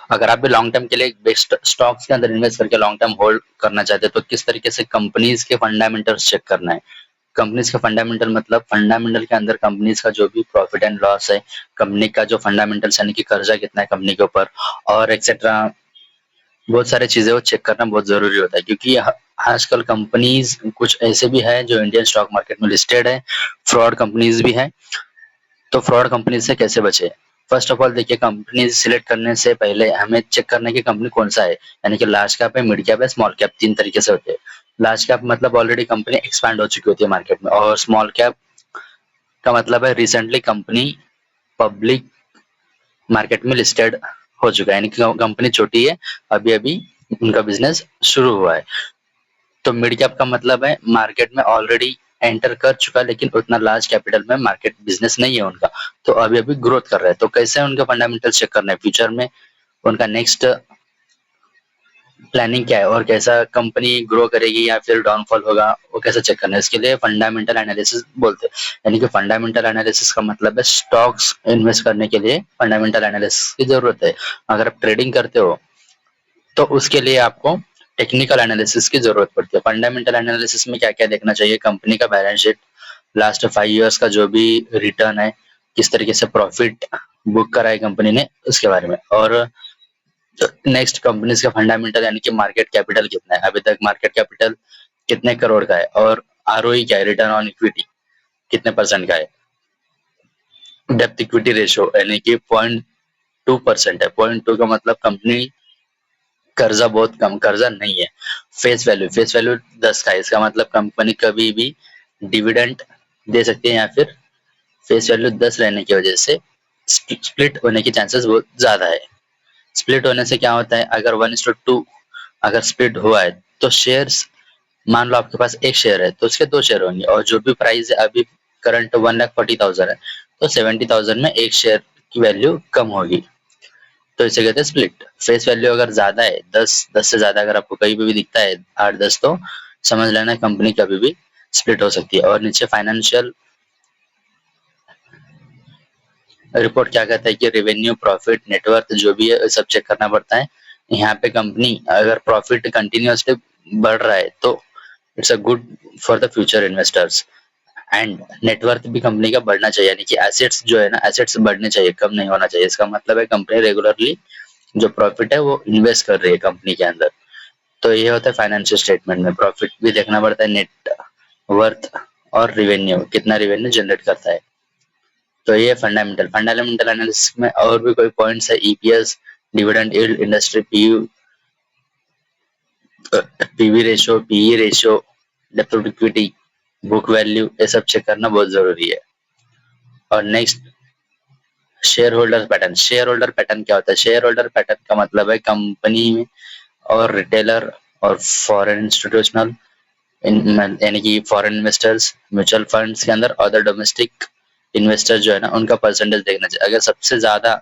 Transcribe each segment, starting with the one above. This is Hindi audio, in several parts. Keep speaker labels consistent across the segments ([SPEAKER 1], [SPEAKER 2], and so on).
[SPEAKER 1] अगर आप भी लॉन्ग टर्म के लिए बेस्ट स्टॉक्स के अंदर इन्वेस्ट करके लॉन्ग टर्म होल्ड करना चाहते हैं तो किस तरीके से कंपनीज के फंडामेंटल्स चेक करना है। कंपनीज के फंडामेंटल मतलब फंडामेंटल के अंदर कंपनीज का जो भी प्रॉफिट एंड लॉस है, कंपनी का जो फंडामेंटल्स यानी कि कर्जा कितना है कंपनी के ऊपर और एक्सेट्रा, बहुत सारी चीजें वो चेक करना बहुत जरूरी होता है, क्योंकि आजकल कंपनीज कुछ ऐसे भी है जो इंडियन स्टॉक मार्केट में लिस्टेड है, फ्रॉड कंपनीज भी है। तो फ्रॉड कंपनी से कैसे बचे? फर्स्ट ऑफ ऑल देखिए, कंपनी सिलेक्ट करने से पहले हमें चेक करना है कि कंपनी कौन सा है, यानी कि लार्ज कैप है, मिड कैप है, स्मॉल कैप, तीन तरीके से होते हैं। लार्ज कैप मतलब ऑलरेडी कंपनी एक्सपैंड हो चुकी होती है मार्केट में, और स्मॉल कैप का मतलब है रिसेंटली कंपनी पब्लिक मार्केट में लिस्टेड हो चुका है, यानी कि कंपनी छोटी है, अभी अभी उनका बिजनेस शुरू हुआ है। तो मिड कैप का मतलब है मार्केट में ऑलरेडी एंटर कर चुका है, लेकिन उतना लार्ज कैपिटल में मार्केट बिजनेस नहीं है उनका, तो अभी अभी ग्रोथ कर रहा है। तो कैसे उनके फंडामेंटल चेक करना है, फ्यूचर में उनका नेक्स्ट प्लानिंग क्या है और कैसा कंपनी ग्रो करेगी या फिर डाउनफॉल होगा, वो कैसे चेक करना है, इसके लिए फंडामेंटल एनालिसिस बोलते हैं। यानी कि फंडामेंटल एनालिसिस का मतलब है स्टॉक्स इन्वेस्ट करने के लिए फंडामेंटल एनालिसिस की जरूरत है। अगर आप ट्रेडिंग करते हो तो उसके लिए आपको टेक्निकल एनालिसिस की जरूरत पड़ती है। फंडामेंटल एनालिसिस में क्या क्या देखना चाहिए, कंपनी का बैलेंस शीट, लास्ट 5 इयर्स का जो भी रिटर्न है, किस तरीके से प्रॉफिट बुक करा है कंपनी ने, उसके बारे में। और नेक्स्ट कंपनीज का फंडामेंटल यानी कि मार्केट कैपिटल कितना है, अभी तक मार्केट कैपिटल कितने करोड़ का है, और आरओई क्या है, रिटर्न ऑन इक्विटी कितने परसेंट का है, डेप्थ इक्विटी रेशियो यानी कि 0.2% है। 0.2 का मतलब कंपनी कर्जा बहुत कम कर्जा नहीं है। फेस वैल्यू 10 का है, इसका मतलब कंपनी कभी भी डिविडेंड दे सकती है, या फिर फेस वैल्यू 10 रहने की वजह से स्प्लिट होने की चांसेस बहुत ज्यादा है। स्प्लिट होने से क्या होता है, अगर 1:2 अगर स्प्लिट हुआ है तो शेयर्स, मान लो आपके पास एक शेयर है तो उसके दो शेयर होंगे, और जो भी प्राइस है अभी करंट 1,40,000 है, तो 70,000 में एक शेयर की वैल्यू कम होगी, तो इसे कहते हैं स्प्लिट। फेस वैल्यू अगर ज्यादा है, 10 से ज्यादा अगर आपको कहीं पे भी दिखता है 8-10, तो समझ लेना कंपनी कभी भी स्प्लिट हो सकती है। और नीचे फाइनेंशियल रिपोर्ट क्या कहता है कि रेवेन्यू, प्रॉफिट, नेटवर्थ जो भी है सब चेक करना पड़ता है। यहाँ पे कंपनी अगर प्रॉफिट कंटिन्यूअसली बढ़ रहा है तो it's a good for the future investors. And net worth भी कंपनी का बढ़ना चाहिए, यानी कि एसेट्स जो है ना, एसेट्स बढ़ने चाहिए, कम नहीं होना चाहिए। इसका मतलब है कंपनी रेगुलरली जो प्रॉफिट है वो इन्वेस्ट कर रही है कंपनी के अंदर। तो ये होता है फाइनेंशियल स्टेटमेंट में, प्रॉफिट भी देखना पड़ता है, नेट वर्थ और रिवेन्यू, कितना रिवेन्यू जनरेट करता है। तो ये फंडामेंटल एनालिसिस में और भी कोई पॉइंट्स है, EPS, dividend yield, industry PU, PV ratio, PE ratio, डेप्थ टू इक्विटी, बुक वैल्यू, ये सब चेक करना बहुत जरूरी है। और next, share holder pattern. Share holder pattern क्या होता है? शेयर होल्डर पैटर्न का मतलब है कंपनी में और रिटेलर और फॉरेन इंस्टीट्यूशनल यानी कि फॉरेन इन्वेस्टर्स, म्यूचुअल फंड्स के अंदर, अदर डोमेस्टिक इन्वेस्टर जो है ना, उनका परसेंटेज देखना चाहिए। अगर सबसे ज्यादा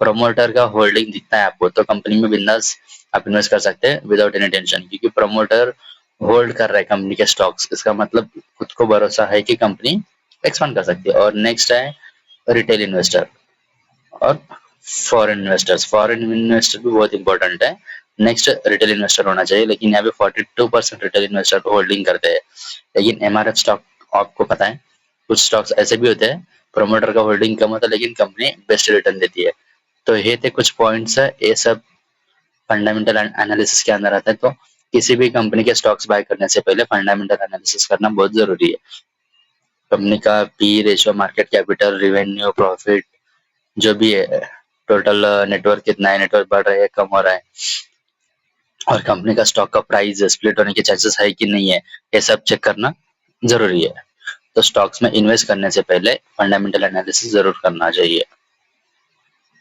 [SPEAKER 1] प्रमोटर का होल्डिंग दिखता है आपको, तो कंपनी में बिंदास आप इन्वेस्ट कर सकते हैं विदाउट एनी टेंशन, क्योंकि प्रमोटर होल्ड कर रहा है कंपनी के स्टॉक्स, इसका मतलब खुद को भरोसा है कि कंपनी एक्सपांड कर सकती है। और नेक्स्ट है रिटेल इन्वेस्टर और फॉरेन इन्वेस्टर भी बहुत इंपॉर्टेंट है। नेक्स्ट रिटेल इन्वेस्टर होना चाहिए, लेकिन यहाँ पे 42% रिटेल इन्वेस्टर होल्डिंग करते हैं। लेकिन एमआरएफ स्टॉक, आपको पता है कुछ स्टॉक्स ऐसे भी होते हैं प्रोमोटर का होल्डिंग कम होता है लेकिन कंपनी बेस्ट रिटर्न देती है। तो ये थे कुछ पॉइंट्स है, ये सब फंडामेंटल एनालिसिस के अंदर आता है। तो किसी भी कंपनी के स्टॉक्स बाय करने से पहले फंडामेंटल एनालिसिस करना बहुत जरूरी है। कंपनी का P ratio, market capital, revenue, profit, जो भी है, टोटल नेटवर्क कितना है, नेटवर्क बढ़ रहा है कम हो रहा है, और कंपनी का स्टॉक का प्राइस स्प्लिट होने के चांसेस है कि नहीं है, ये सब चेक करना जरूरी है। तो स्टॉक्स में इन्वेस्ट करने से पहले फंडामेंटल एनालिसिस जरूर करना चाहिए।